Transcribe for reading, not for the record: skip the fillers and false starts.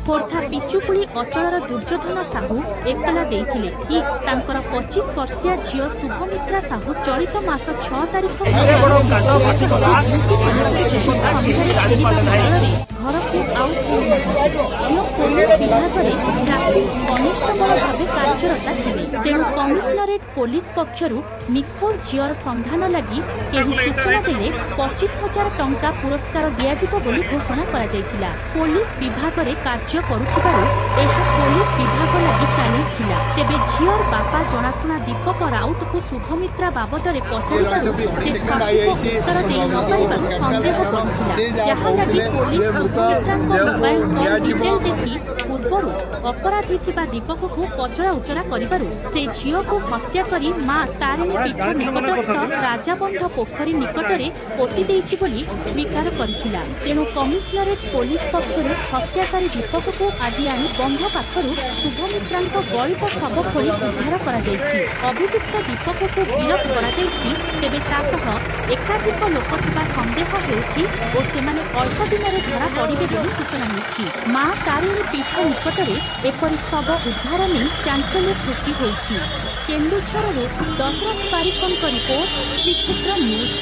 खोर्धा पिचुकुली अचलर दुर्योधन साहू एतला देइथिले कि तांकर 25 वर्षीय झियो शुभमित्रा साहू चलित मास 6 तारिख घर को झियो पुलिस विभाग में ट्राफिक कनिष्ठबल भाव कार्यरता थे। तेणु कमिशनरेट पुलिस पक्षर निखोज झियर संधान लगी केही सूचना देले 25,000 टंका पुरस्कार दियाजिबो बोली घोषणा करा जायतिला। पुलिस विभाग में कार्य करुथिबारु एहा पुलिस विभाग लगी चैलेंज थिला। तेबे झियर बापा जनाशुना दीपक राउत को शुभमित्रा बाबद पचारिबारु से सठिक उत्तर दे न पारिबारु संदेह पड़िथिला। जहाँ लगी police Shubhamitra mobile call detail देखि पूर्वर अपराधी थिबा दीपक को पचरा उचरा करिबारु से झियो को हत्या करी मां तारिणी पीठ निकटस्थ राजाबंध पोखरी निकटरे पोती देइछि बोली स्वीकार करथिला। तेणु कमिशनरेट पुलिस पक्षरु हत्याकारी दीपक को आज आनी बंध पाखरु शुभमित्रांक गलित शव खोली उद्धार करा जाइछि। अभियुक्त दीपक को गिरफ करा जाइछि। तेबे तासह एकाधिक लोक थिबा संदेह हेउछि ओ सेमाने अल्प दिन रे धरा पड़िबे बोली सूचना मिलिछि। मां तारिणी पीठ निकटरे एपरि शव उद्धार नै चांचल्य सृष्टि होइछि। केन्दुझरରୁ दशरथ पारिकଙ୍କ रिपोर्ट श्रीक्षेत्र न्यूज।